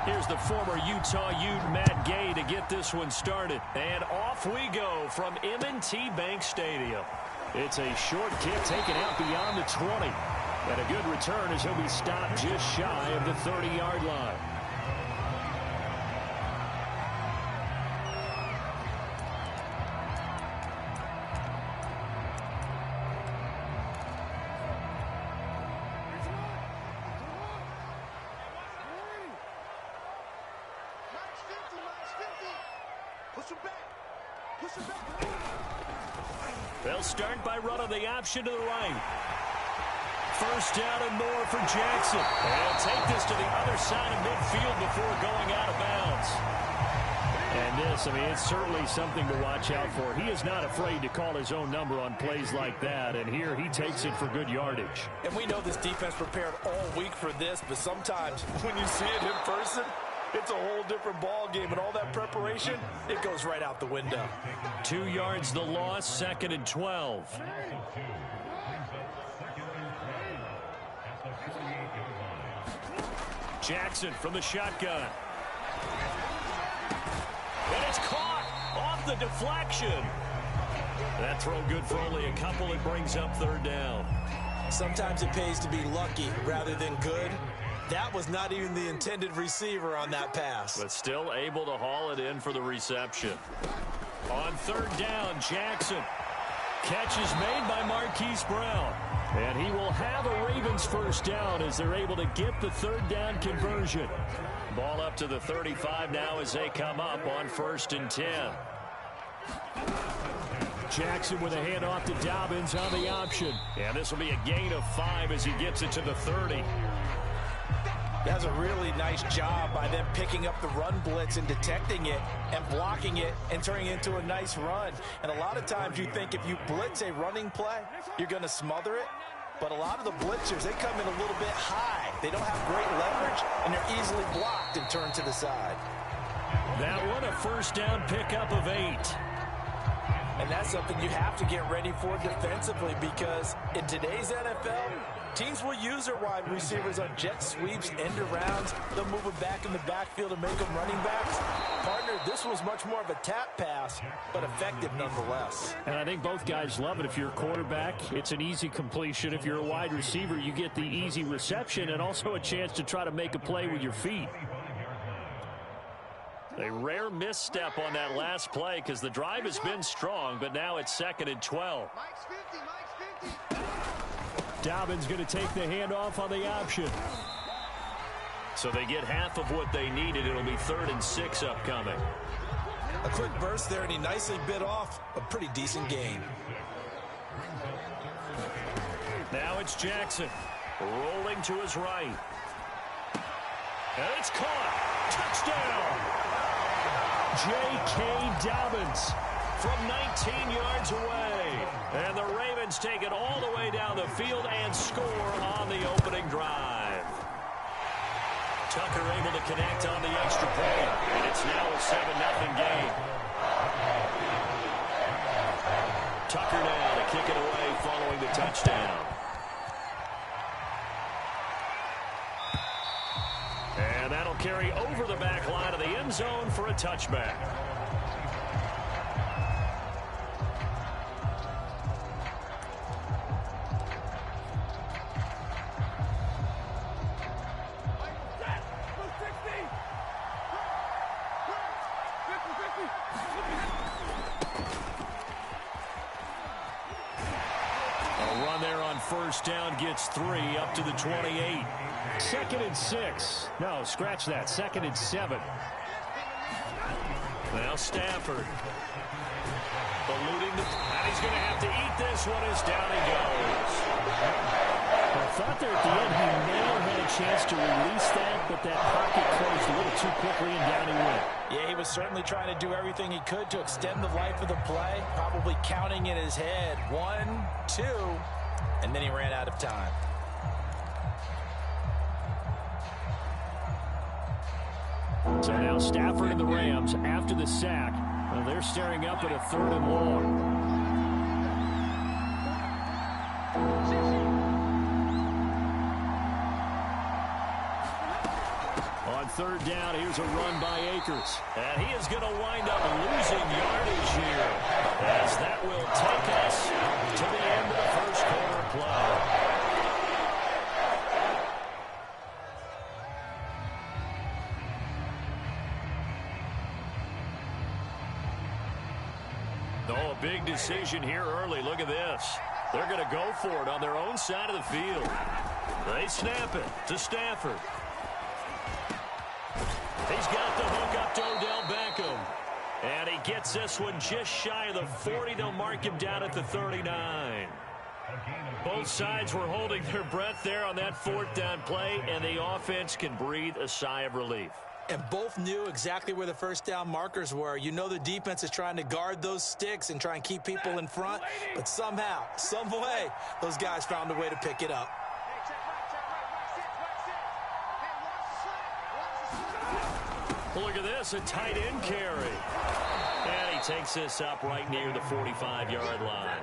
Here's the former Utah Ute, Matt Gay, to get this one started. And off we go from M&T Bank Stadium. It's a short kick taken out beyond the 20. And a good return as he'll be stopped just shy of the 30-yard line. They'll start by running the option to the right. First down and more for Jackson. And take this to the other side of midfield before going out of bounds. And this, I mean, it's certainly something to watch out for. He is not afraid to call his own number on plays like that. And here he takes it for good yardage. And we know this defense prepared all week for this, but sometimes when you see it in person, it's a whole different ball game, and all that preparation, it goes right out the window. 2 yards the loss, 2nd and 12. Jackson from the shotgun. And it's caught off the deflection. That throw good for only a couple. It brings up 3rd down. Sometimes it pays to be lucky rather than good. That was not even the intended receiver on that pass. But still able to haul it in for the reception. On 3rd down, Jackson. Catch is made by Marquise Brown. And he will have a Ravens first down as they're able to get the 3rd down conversion. Ball up to the 35 now as they come up on 1st and 10. Jackson with a handoff to Dobbins on the option. And this will be a gain of 5 as he gets it to the 30. That's a really nice job by them picking up the run blitz and detecting it and blocking it and turning it into a nice run. And a lot of times you think if you blitz a running play, you're going to smother it. But a lot of the blitzers, they come in a little bit high. They don't have great leverage, and they're easily blocked and turned to the side. That one a first down pickup of 8. And that's something you have to get ready for defensively, because in today's NFL, teams will use their wide receivers on jet sweeps, end arounds. They'll move them back in the backfield and make them running backs. Partner, this was much more of a tap pass, but effective nonetheless. And I think both guys love it. If you're a quarterback, it's an easy completion. If you're a wide receiver, you get the easy reception and also a chance to try to make a play with your feet. A rare misstep on that last play because the drive has been strong, but now it's 2nd and 12. Dobbins going to take the handoff on the option. So they get half of what they needed. It'll be 3rd and 6 upcoming. A quick burst there, and he nicely bit off a pretty decent gain. Now it's Jackson rolling to his right. And it's caught. Touchdown. J.K. Dobbins from 19 yards away. And the Ravens take it all the way down the field and score on the opening drive. Tucker able to connect on the extra point. And it's now a 7-0 game. Tucker now to kick it away following the touchdown. And that'll carry over the back line of the end zone for a touchback. A run there on first down gets 3 up to the 28. 2nd and 6. No, scratch that. 2nd and 7. Now Stafford. Eluding and he's going to have to eat this one as down he goes. I thought there at the end he may have had a chance to release that, but that pocket closed a little too quickly and down he went. Yeah, he was certainly trying to do everything he could to extend the life of the play, probably counting in his head 1, 2, and then he ran out of time. So now Stafford and the Rams, after the sack, well, they're staring up at a 3rd and long. On on third down. Here's a run by Akers. And he is going to wind up losing yardage here, as that will take us to the end of the first quarter play. Oh, a big decision here early. Look at this. They're going to go for it on their own side of the field. They snap it to Stafford. He's got the hook up to Odell Beckham. And he gets this one just shy of the 40. They'll mark him down at the 39. Both sides were holding their breath there on that fourth down play, and the offense can breathe a sigh of relief. And both knew exactly where the first down markers were. You know the defense is trying to guard those sticks and try and keep people in front. But somehow, some way, those guys found a way to pick it up. Look at this, a tight end carry. And he takes this up right near the 45-yard line.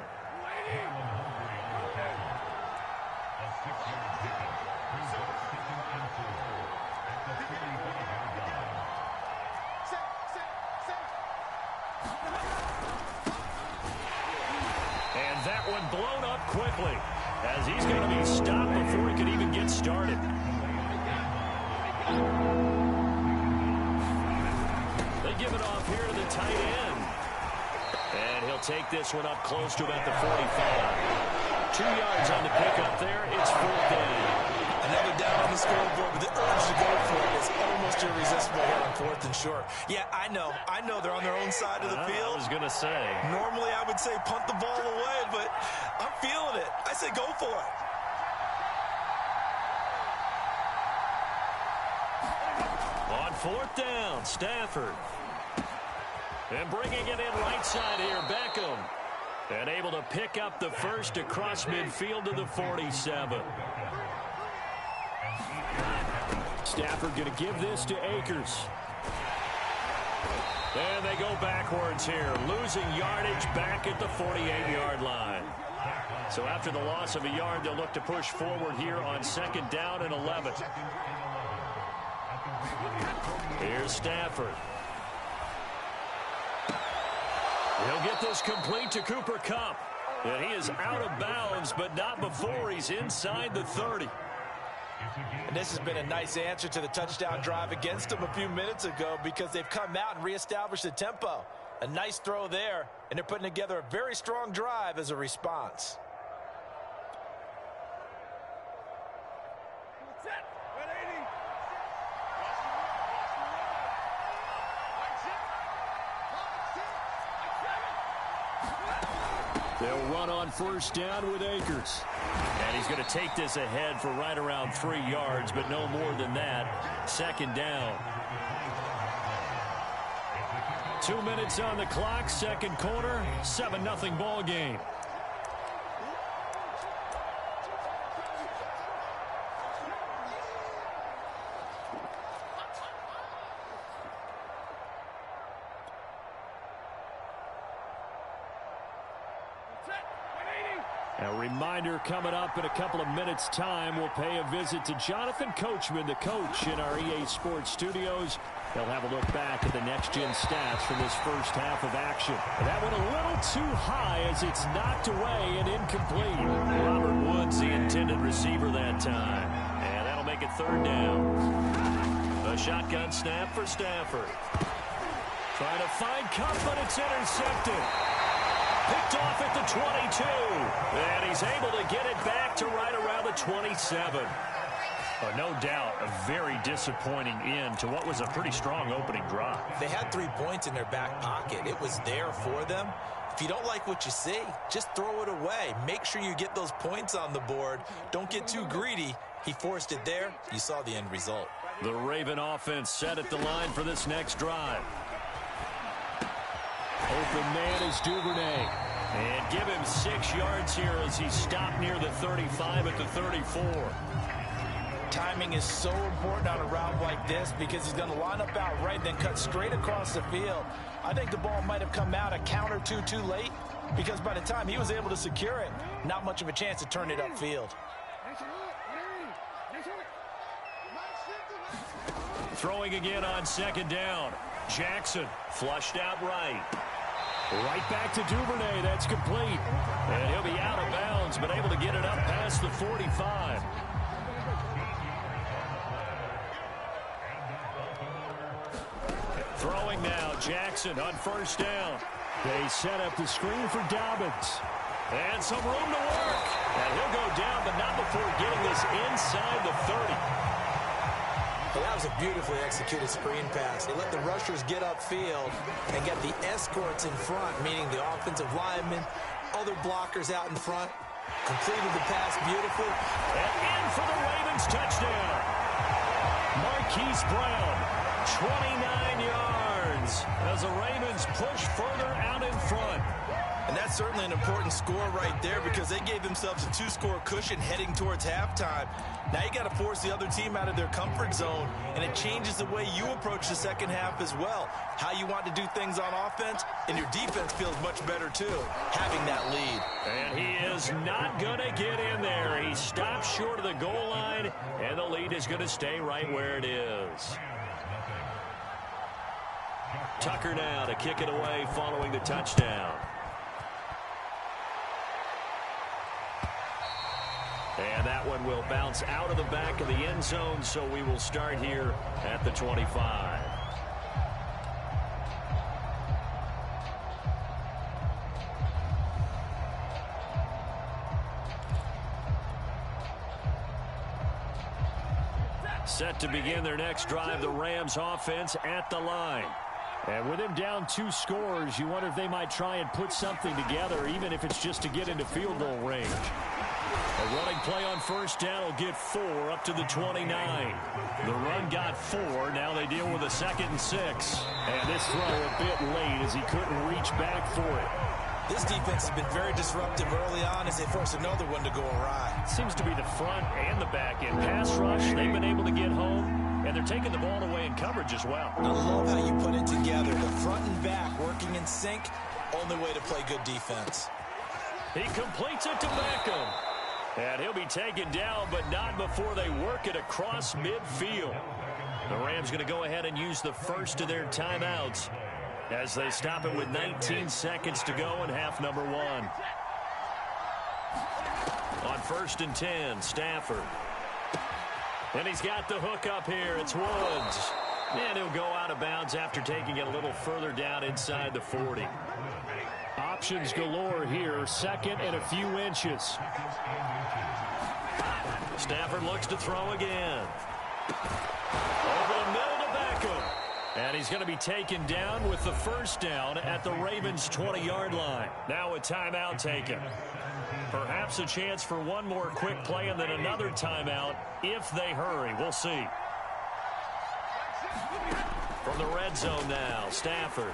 And that one blown up quickly, as he's going to be stopped before he could even get started. They give it off here to the tight end. And he'll take this one up close to about the 45. 2 yards on the pickup there. It's fourth down. Another down on the scoreboard, but the urge to go for it is almost irresistible here on fourth and short. Yeah, I know they're on their own side of the field. I was going to say. Normally I would say punt the ball away, but I'm feeling it. I say go for it. On fourth down, Stafford. And bringing it in right side here, Beckham. And able to pick up the first across midfield to the 47. Stafford going to give this to Akers. And they go backwards here, losing yardage back at the 48-yard line. So after the loss of a yard, they'll look to push forward here on second down and 11. Here's Stafford. He'll get this complete to Cooper Kupp. And he is out of bounds, but not before he's inside the 30. And this has been a nice answer to the touchdown drive against them a few minutes ago, because they've come out and reestablished the tempo. A nice throw there, and they're putting together a very strong drive as a response. They'll run on first down with Akers. And he's going to take this ahead for right around 3 yards, but no more than that. Second down. 2 minutes on the clock, second quarter, 7-0 ball game. A reminder coming up in a couple of minutes' time. We'll pay a visit to Jonathan Coachman, the coach in our EA Sports studios. They'll have a look back at the next-gen stats from this first half of action. That went a little too high as it's knocked away and incomplete. Robert Woods, the intended receiver that time. And that'll make it third down. A shotgun snap for Stafford. Trying to find Kupp, but it's intercepted. Picked off at the 22. And he's able to get it back to right around the 27. No doubt a very disappointing end to what was a pretty strong opening drive. They had 3 points in their back pocket. It was there for them. If you don't like what you see, just throw it away. Make sure you get those points on the board. Don't get too greedy. He forced it there. You saw the end result. The Raven offense set at the line for this next drive. Open man is Duvernay. And give him 6 yards here as he stopped near the 35 at the 34. Timing is so important on a route like this, because he's going to line up out right, then cut straight across the field. I think the ball might have come out a count or two too late, because by the time he was able to secure it, not much of a chance to turn it upfield. Throwing again on second down. Jackson flushed out right. Right back to Duvernay. That's complete. And he'll be out of bounds, but able to get it up past the 45. Throwing now, Jackson on first down. They set up the screen for Dobbins. And some room to work. And he'll go down, but not before getting this inside the 30. Well, that was a beautifully executed screen pass. They let the rushers get upfield and get the escorts in front, meaning the offensive linemen, other blockers out in front. Completed the pass beautifully. And in for the Ravens touchdown. Marquise Brown, 29 yards, as the Ravens push further out in front. And that's certainly an important score right there because they gave themselves a 2-score cushion heading towards halftime. Now you got to force the other team out of their comfort zone, and it changes the way you approach the second half as well. How you want to do things on offense, and your defense feels much better too, having that lead. And he is not going to get in there. He stops short of the goal line, and the lead is going to stay right where it is. Tucker now to kick it away following the touchdown. And that one will bounce out of the back of the end zone, so we will start here at the 25. Set to begin their next drive, the Rams offense at the line. And with him down 2 scores, you wonder if they might try and put something together, even if it's just to get into field goal range. A running play on first down will get 4 up to the 29. The run got 4. Now they deal with a 2nd and 6. And this throw a bit late as he couldn't reach back for it. This defense has been very disruptive early on as they force another one to go awry. Seems to be the front and the back end. Pass rush, they've been able to get home, and they're taking the ball away in coverage as well. I love how you put it together. The front and back working in sync. Only way to play good defense. He completes it to Beckham. And he'll be taken down, but not before they work it across midfield. The Rams going to go ahead and use the first of their timeouts as they stop it with 19 seconds to go in half number 1. On 1st and 10, Stafford. And he's got the hook up here. It's Woods. And he'll go out of bounds after taking it a little further down inside the 40. Options galore here. 2nd and a few inches. Stafford looks to throw again. Over the middle to Beckham. And he's going to be taken down with the first down at the Ravens' 20-yard line. Now a timeout taken. Perhaps a chance for one more quick play and then another timeout if they hurry. We'll see. From the red zone now, Stafford.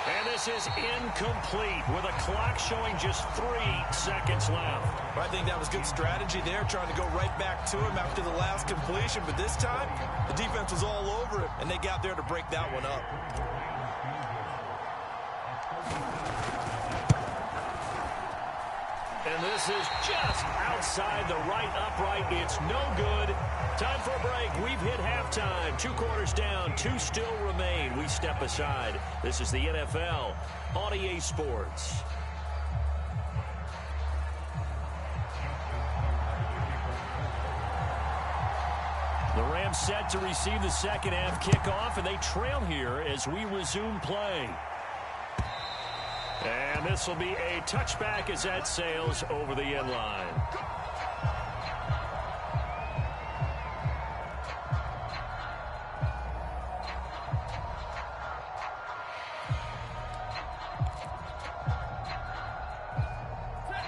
And this is incomplete with a clock showing just 3 seconds left. I think that was good strategy there, trying to go right back to him after the last completion. But this time, the defense was all over him, and they got there to break that one up. And this is just outside the right upright. It's no good. Time for a break. We've hit halftime. 2 quarters down. 2 still remain. We step aside. This is the NFL on EA Sports. The Rams set to receive the second half kickoff, and they trail here as we resume play. And this will be a touchback as that sails over the end line.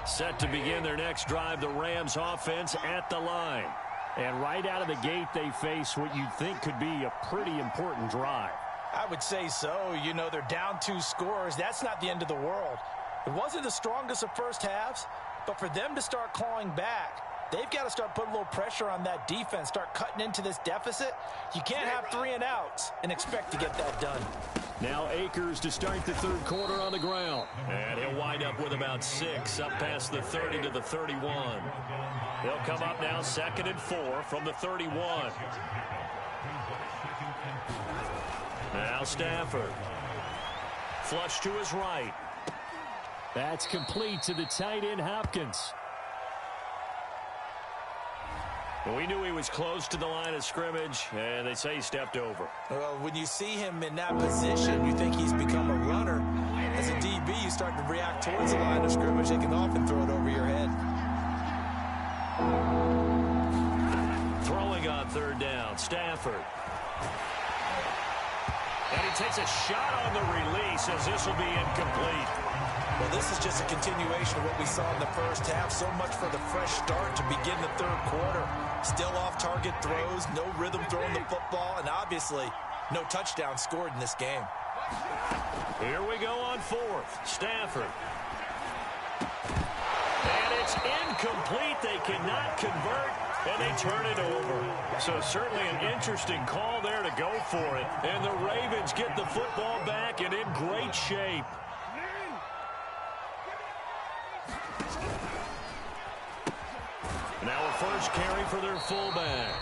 Set to begin their next drive, the Rams offense at the line. And right out of the gate, they face what you'd think could be a pretty important drive. I would say so. You know, they're down 2 scores. That's not the end of the world. It wasn't the strongest of first halves, but for them to start clawing back, they've got to start putting a little pressure on that defense, start cutting into this deficit. You can't have 3 and outs and expect to get that done. Now Akers to start the third quarter on the ground. And he'll wind up with about 6 up past the 30 to the 31. He'll come up now 2nd and 4 from the 31. Now Stafford. Flush to his right. That's complete to the tight end, Hopkins. We knew he was close to the line of scrimmage, and they say he stepped over. Well, when you see him in that position, you think he's become a runner. As a DB, you start to react towards the line of scrimmage. They can often throw it over your head. Throwing on third down, Stafford. And he takes a shot on the release as this will be incomplete. Well, this is just a continuation of what we saw in the first half. So much for the fresh start to begin the third quarter. Still off-target throws, no rhythm throwing the football, and obviously no touchdown scored in this game. Here we go on fourth. Stafford. And it's incomplete. They cannot convert, and they turn it over. So certainly an interesting call there to go for it. And the Ravens get the football back and in great shape. Now a first carry for their fullback.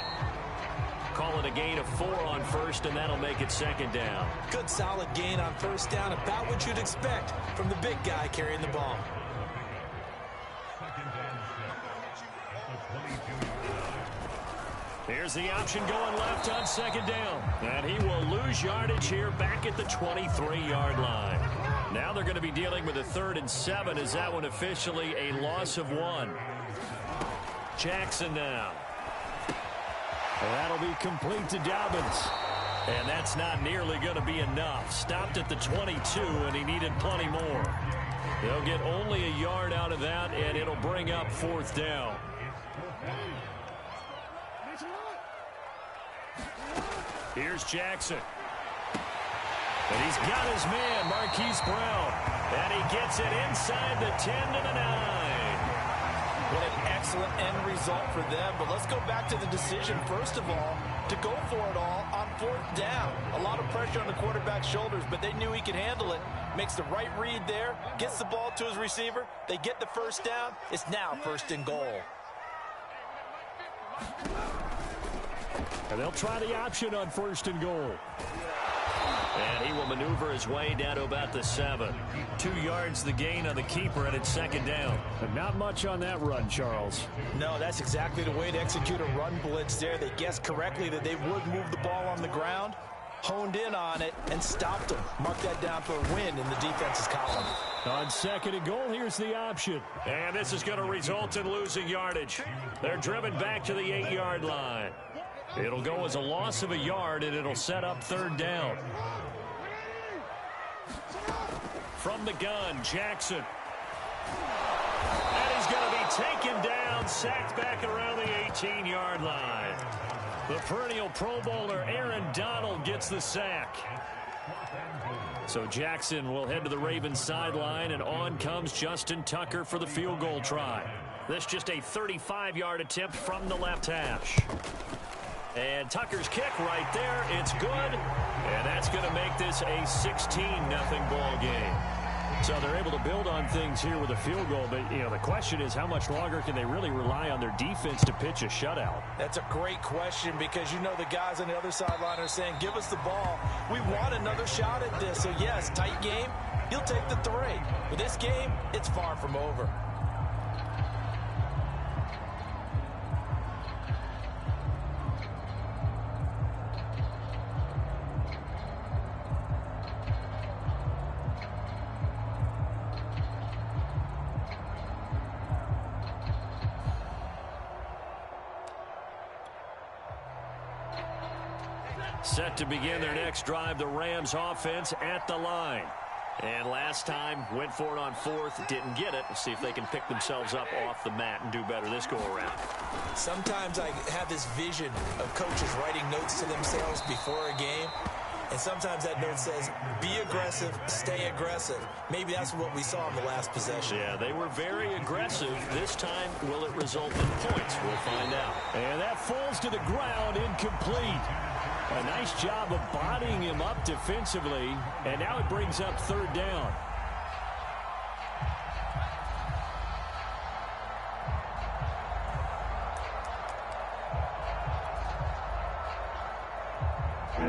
Call it a gain of 4 on first, and that'll make it second down. Good solid gain on first down, about what you'd expect from the big guy carrying the ball. Here's the option going left on second down. And he will lose yardage here back at the 23-yard line. Now they're going to be dealing with a 3rd and 7 as that one officially a loss of 1. Jackson now. That'll be complete to Dobbins. And that's not nearly going to be enough. Stopped at the 22, and he needed plenty more. They'll get only a yard out of that, and it'll bring up 4th down. Here's Jackson. And he's got his man, Marquise Brown. And he gets it inside the 10 to the 9. What an excellent end result for them. But let's go back to the decision, first of all, to go for it all on 4th down. A lot of pressure on the quarterback's shoulders, but they knew he could handle it. Makes the right read there, gets the ball to his receiver. They get the first down. It's now 1st and goal. And they'll try the option on 1st and goal. And he will maneuver his way down to about the 7. 2 yards the gain on the keeper, and it's second down. But not much on that run, Charles. No, that's exactly the way to execute a run blitz there. They guessed correctly that they would move the ball on the ground, honed in on it, and stopped them. Mark that down for a win in the defense's column. On 2nd and goal, here's the option. And this is going to result in losing yardage. They're driven back to the 8-yard line. It'll go as a loss of a yard, and it'll set up 3rd down. From the gun, Jackson. And he's going to be taken down, sacked back around the 18-yard line. The perennial Pro Bowler Aaron Donald gets the sack. So Jackson will head to the Ravens sideline, and on comes Justin Tucker for the field goal try. This just a 35-yard attempt from the left hash. And Tucker's kick right there. It's good. And that's going to make this a 16-0 ball game. So they're able to build on things here with a field goal. But, you know, the question is how much longer can they really rely on their defense to pitch a shutout? That's a great question because, you know, the guys on the other sideline are saying, give us the ball. We want another shot at this. So, yes, tight game. You'll take the 3. But this game, it's far from over. Set to begin their next drive, the Rams offense at the line. And last time, went for it on 4th, didn't get it. We'll see if they can pick themselves up off the mat and do better this go-around. Sometimes I have this vision of coaches writing notes to themselves before a game. And sometimes that note says, be aggressive, stay aggressive. Maybe that's what we saw in the last possession. Yeah, they were very aggressive. This time, will it result in points? We'll find out. And that falls to the ground, incomplete. A nice job of bodying him up defensively, and now it brings up 3rd down.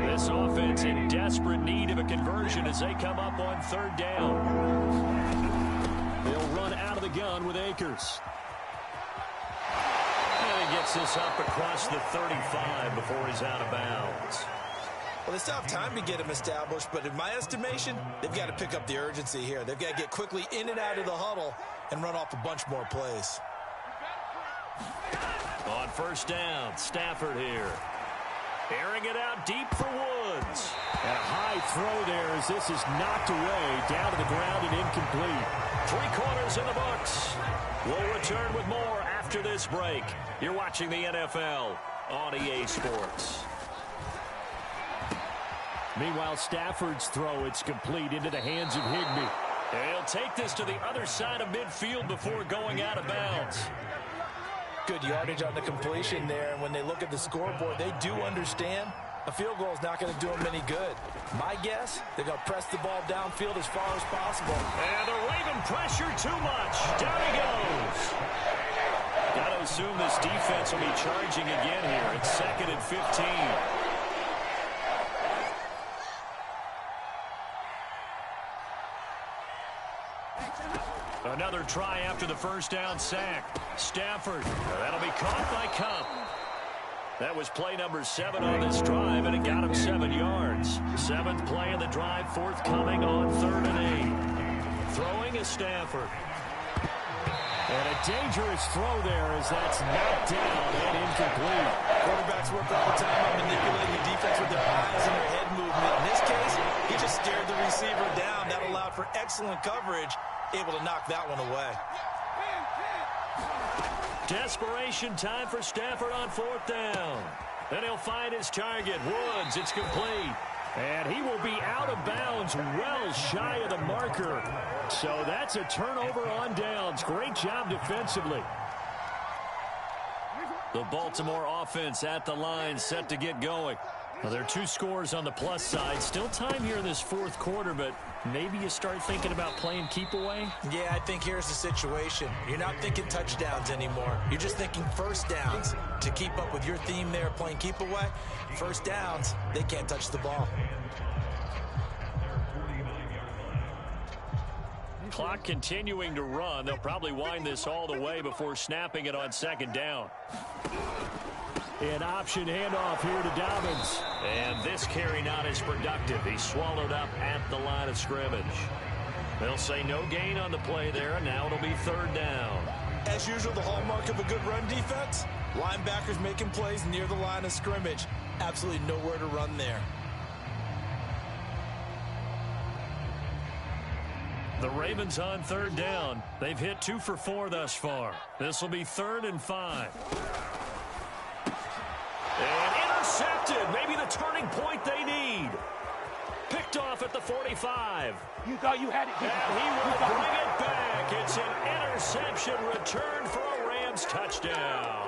This offense in desperate need of a conversion as they come up on third down. They'll run out of the gun with Akers. And he gets this up across the 35 before he's out of bounds. Well, they still have time to get him established, but in my estimation, they've got to pick up the urgency here. They've got to get quickly in and out of the huddle and run off a bunch more plays. On first down, Stafford here. Airing it out deep for Woods. And a high throw there as this is knocked away, down to the ground and incomplete. 3 quarters in the books. We'll return with more after this break. You're watching the NFL on EA Sports. Meanwhile, Stafford's throw, it's complete into the hands of Higbee. He'll take this to the other side of midfield before going out of bounds. Good yardage on the completion there, and when they look at the scoreboard, they do understand a field goal is not going to do them any good. My guess, they're going to press the ball downfield as far as possible. And the Raven pressure too much. Down he goes. Got to assume this defense will be charging again here. It's 2nd and 15. Another try after the first down sack. Stafford. That'll be caught by Cup. That was play number 7 on this drive, and it got him 7 yards. 7th play of the drive, forthcoming on 3rd and 8. Throwing is Stafford. And a dangerous throw there as that's knocked down and incomplete. Quarterbacks work all the time on manipulating the defense with their eyes and their head movement. In this case, he just stared the receiver down. That allowed for excellent coverage. Able to knock that one away. Desperation time for Stafford on 4th down. Then he'll find his target. Woods, it's complete. And he will be out of bounds well shy of the marker. So that's a turnover on downs. Great job defensively. The Baltimore offense at the line set to get going. Well, there are 2 scores on the plus side. Still time here in this 4th quarter, but maybe you start thinking about playing keep away? Yeah, I think here's the situation. You're not thinking touchdowns anymore. You're just thinking first downs. To keep up with your theme there, playing keep away, first downs, they can't touch the ball. Clock continuing to run. They'll probably wind this all the way before snapping it on 2nd down. An option handoff here to Dobbins. And this carry not as productive. He's swallowed up at the line of scrimmage. They'll say no gain on the play there, and now it'll be 3rd down. As usual, the hallmark of a good run defense, linebackers making plays near the line of scrimmage. Absolutely nowhere to run there. The Ravens on 3rd down. They've hit 2 for 4 thus far. This will be 3rd and 5. And intercepted. Maybe the turning point they need. Picked off at the 45. You thought you had it. And he will bring it back. It's an interception return for a Rams touchdown.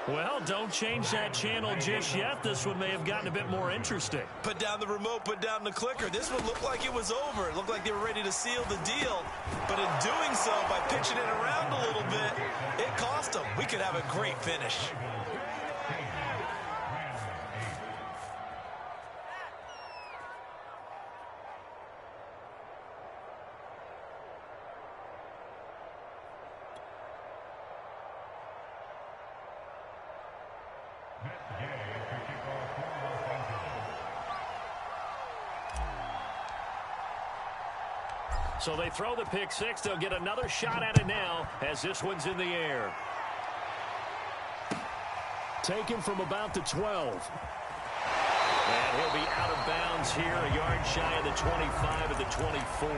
Well, don't change that channel just yet. This one may have gotten a bit more interesting. Put down the remote, put down the clicker. This one looked like it was over. It looked like they were ready to seal the deal. But in doing so, by pitching it around a little bit, it cost them. We could have a great finish. So they throw the pick 6. They'll get another shot at it now as this one's in the air. Taken from about the 12. And he'll be out of bounds here, a yard shy of the 25 of the 24.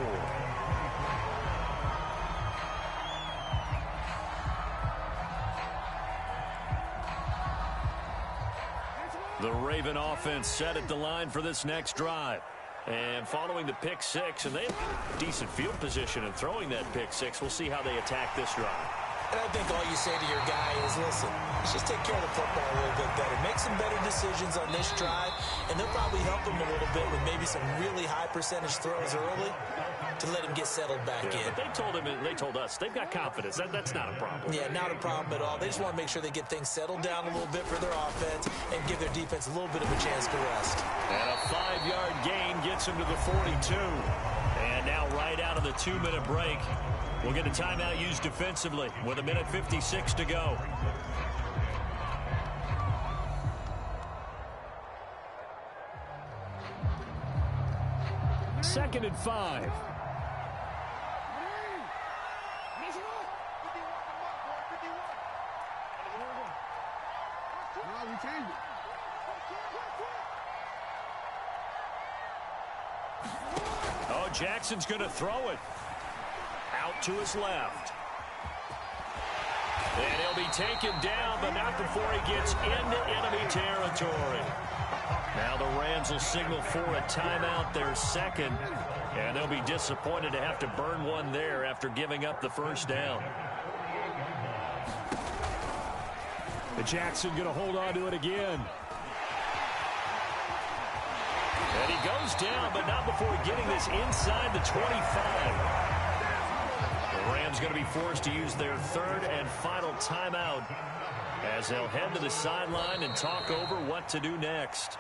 The Raven offense set at the line for this next drive. And following the pick 6, and they have decent field position in throwing that pick 6. We'll see how they attack this drive. And I think all you say to your guy is, listen, let's just take care of the football a little bit better. Make some better decisions on this drive, and they'll probably help him a little bit with maybe some really high percentage throws early to let him get settled back in. But they told us they've got confidence. That's not a problem. Yeah, not a problem at all. They just want to make sure they get things settled down a little bit for their offense and give their defense a little bit of a chance to rest. And a 5-yard gain gets him to the 42. And now right out of the 2-minute break, we'll get a timeout used defensively with 1:56 to go. Second and 5. Oh, Jackson's going to throw it. Out to his left. And he'll be taken down, but not before he gets into enemy territory. Now the Rams will signal for a timeout, their second. And they'll be disappointed to have to burn one there after giving up the first down. The Jackson going to hold on to it again. And he goes down, but not before getting this inside the 25. The Rams going to be forced to use their third and final timeout as they'll head to the sideline and talk over what to do next.